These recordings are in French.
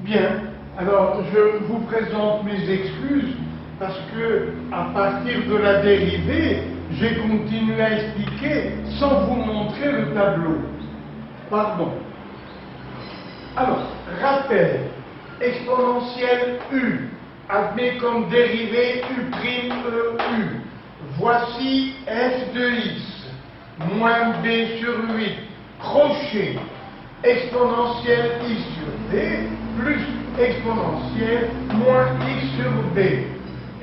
Bien, alors je vous présente mes excuses parce que à partir de la dérivée, j'ai continué à expliquer sans vous montrer le tableau. Pardon. Alors, rappel, exponentielle U, admet comme dérivée U', EU. Voici f de x, moins b sur 8, crochet, exponentielle x sur b, plus exponentielle moins x sur b,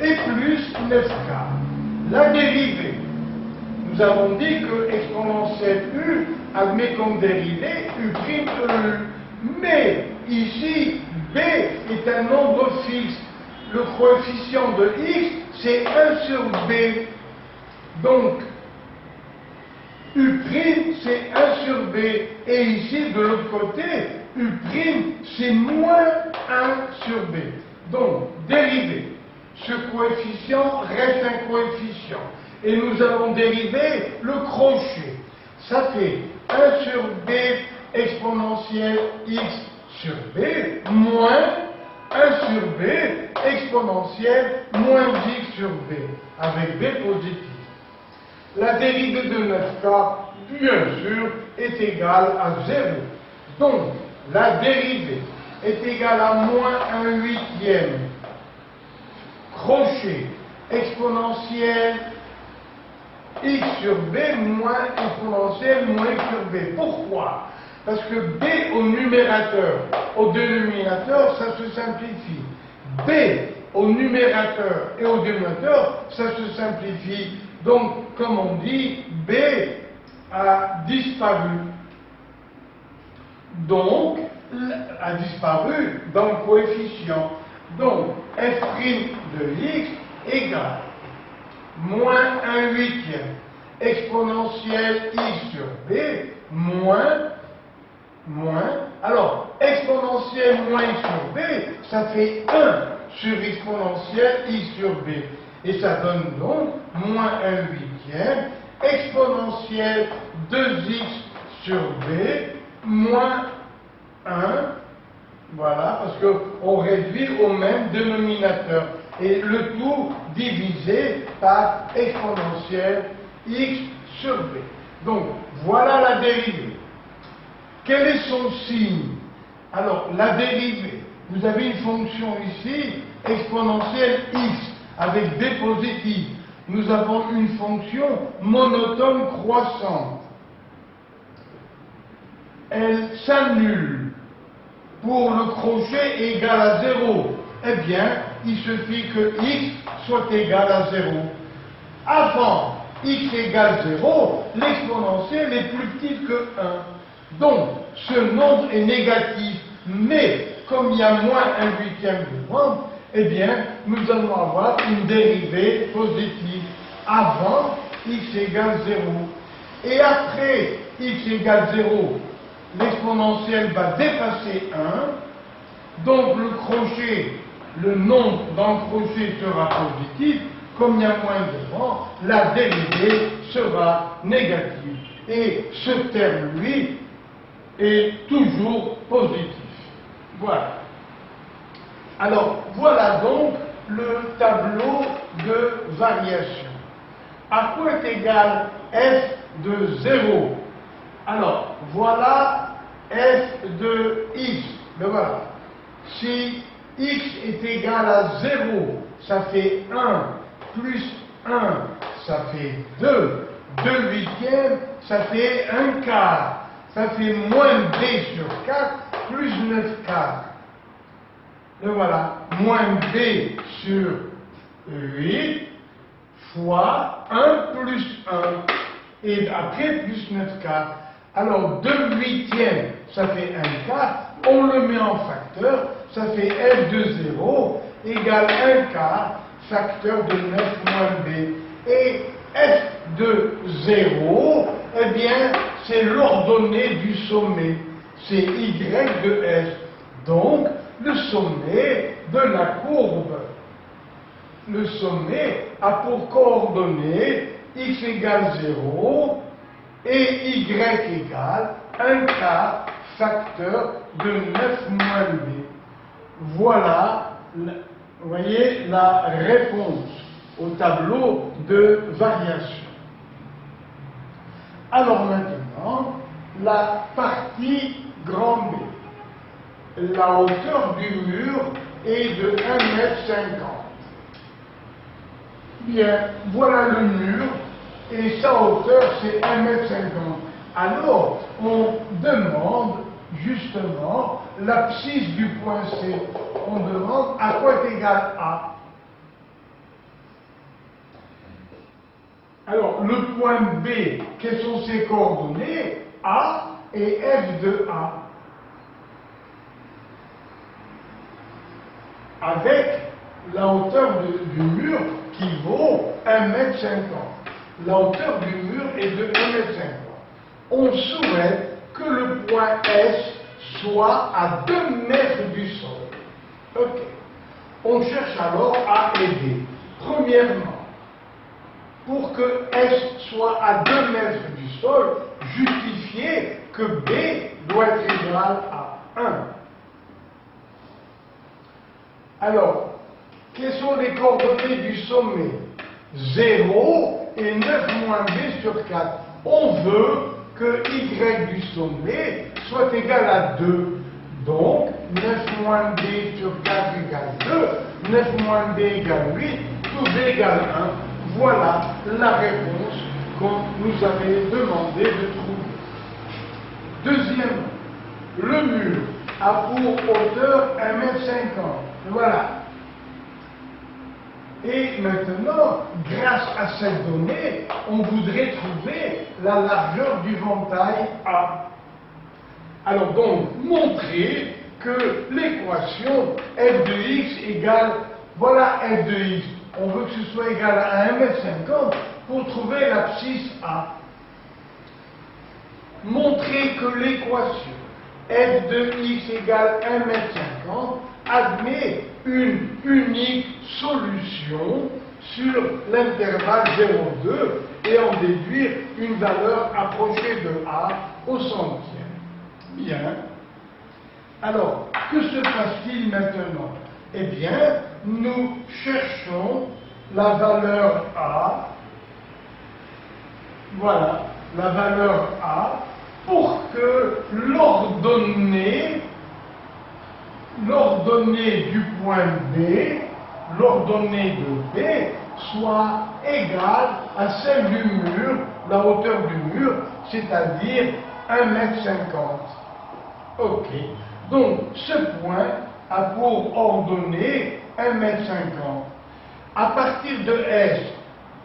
et plus 9k. La dérivée. Nous avons dit que exponentielle u admet comme dérivée U', mais ici, b est un nombre fixe. Le coefficient de x, c'est 1 sur b. Donc, U', c'est 1 sur b. Et ici, de l'autre côté, U', c'est moins 1 sur b. Donc, dérivé. Ce coefficient reste un coefficient. Et nous allons dériver le crochet. Ça fait 1 sur b exponentielle x sur b moins 1 sur b exponentielle moins x sur b, avec b positif. La dérivée de 9k, bien sûr, est égale à 0. Donc, la dérivée est égale à moins 1 huitième. Crochet, exponentielle x sur b moins exponentielle moins x sur b. Pourquoi? Parce que b au numérateur, au dénominateur, ça se simplifie. B au numérateur et au dénominateur, ça se simplifie. Donc, comme on dit, b a disparu. Donc, a disparu dans le coefficient. Donc, f' de x égale moins 1 huitième exponentielle x sur b moins, alors, exponentielle moins x sur b, ça fait 1 sur exponentielle x sur b. Et ça donne donc moins 1 huitième exponentielle 2x sur b moins 1. Voilà, parce qu'on réduit au même dénominateur. Et le tout divisé par exponentielle x sur b. Donc, voilà la dérivée. Quel est son signe? Alors, la dérivée, vous avez une fonction ici, exponentielle x, avec b positif. Nous avons une fonction monotone croissante. Elle s'annule. Pour le crochet égal à 0, eh bien, il suffit que x soit égal à 0. Avant x égale 0, l'exponentielle est plus petite que 1. Donc, ce nombre est négatif, mais comme il y a moins 1 huitième devant, eh bien, nous allons avoir une dérivée positive avant x égale 0. Et après x égale 0, l'exponentielle va dépasser 1, donc le crochet, le nombre dans le crochet sera positif, comme il y a moins devant, la dérivée sera négative. Et ce terme, lui, est toujours positif. Voilà. Alors, voilà donc le tableau de variation. À quoi est égal f de 0? Alors, voilà f de x. Ben voilà. Si x est égal à 0, ça fait 1, plus 1, ça fait 2. 2 huitièmes, ça fait 1 quart. Ça fait moins b sur 4, plus 9 quarts. Et voilà. Moins b sur 8, fois 1 plus 1. Et après, plus 9 quarts. Alors, 2 huitièmes, ça fait 1 quart, on le met en facteur, ça fait f de 0 égale 1 quart, facteur de 9 moins b. Et f de 0, eh bien, c'est l'ordonnée du sommet, c'est y de s. Donc, le sommet de la courbe. Le sommet a pour coordonnée x égale 0, et y égale 1 quart facteur de 9 moins b. voilà, vous voyez, la réponse au tableau de variation. Alors maintenant, la partie grand B. La hauteur du mur est de 1,50 m. Bien, voilà le mur, et sa hauteur c'est 1,50 m. Alors, on demande justement l'abscisse du point C. On demande à quoi est égal A. Alors, le point B, quelles sont ses coordonnées? A et F de A. Avec la hauteur du mur qui vaut 1,50 m. La hauteur du mur est de 1,50 m. On souhaite que le point S soit à 2 mètres du sol. Ok. On cherche alors A et B. Premièrement, pour que S soit à 2 mètres du sol, justifiez que B doit être égal à 1. Alors, quelles sont les coordonnées du sommet? 0 et 9 moins B sur 4. On veut que Y du sommet soit égal à 2. Donc, 9 moins B sur 4 égale 2, 9 moins B égale 8, tout B égale 1. Voilà la réponse qu'on nous avait demandé de trouver. Deuxièmement, le mur a pour hauteur 1,50 m. Voilà. Et maintenant, grâce à cette donnée, on voudrait trouver la largeur du ventail A. Alors donc, montrer que l'équation f de x égale, voilà f de x, on veut que ce soit égal à 1,50 m pour trouver l'abscisse A. Montrer que l'équation f de x égale 1,50 m admet une unique solution sur l'intervalle 0,2 et en déduire une valeur approchée de A au centième. Bien. Alors, que se passe-t-il maintenant? Eh bien, nous cherchons la valeur A. Voilà, la valeur A pour que l'ordonnée du point B, l'ordonnée de B, soit égale à celle du mur, la hauteur du mur, c'est-à-dire 1,50 m. Ok. Donc, ce point a pour ordonnée 1,50 m. À partir de S,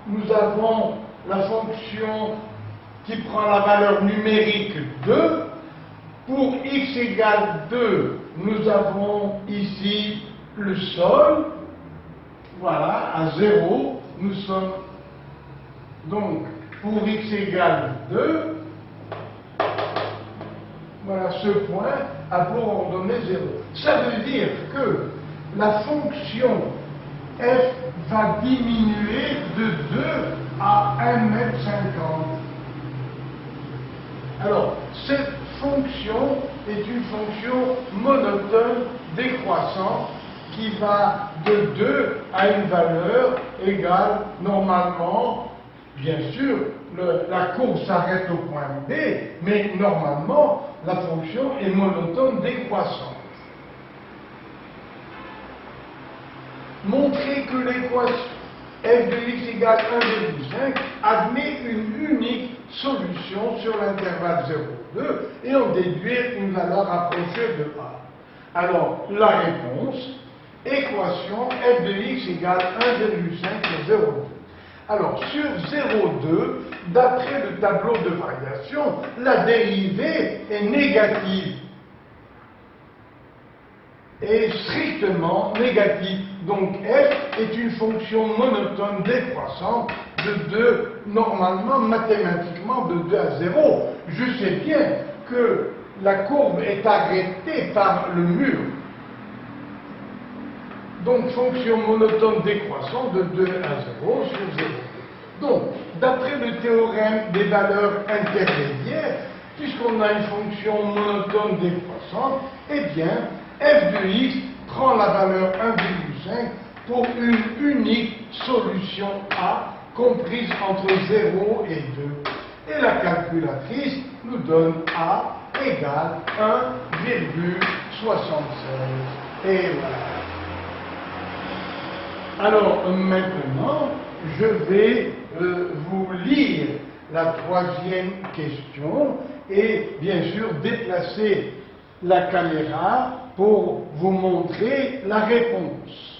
nous avons la fonction qui prend la valeur numérique 2. Pour x égale 2, nous avons ici le sol, voilà, à 0, nous sommes, donc, pour x égale 2, voilà, ce point a pour ordonnée 0. Ça veut dire que la fonction f va diminuer de 2 à 1,50 m. Alors, cette fonction est une fonction monotone décroissante qui va de 2 à une valeur égale normalement, bien sûr, la courbe s'arrête au point B, mais normalement la fonction est monotone décroissante. Montrer que l'équation f de x égale 1,5 admet une unique solution sur l'intervalle 0,2 et en déduire une valeur approchée de A. Alors, la réponse, équation f de x égale 1,5 sur 0,2. Alors, sur 0,2, d'après le tableau de variation, la dérivée est négative. Est strictement négative. Donc f est une fonction monotone décroissante de 2, normalement, mathématiquement, de 2 à 0. Je sais bien que la courbe est arrêtée par le mur. Donc, fonction monotone décroissante de 2 à 0 sur 0. Donc, d'après le théorème des valeurs intermédiaires, puisqu'on a une fonction monotone décroissante, eh bien, f de x prend la valeur 1,5 pour une unique solution A comprise entre 0 et 2. Et la calculatrice nous donne A égale 1,76. Et voilà. Alors maintenant, je vais vous lire la troisième question et bien sûr déplacer la caméra pour vous montrer la réponse.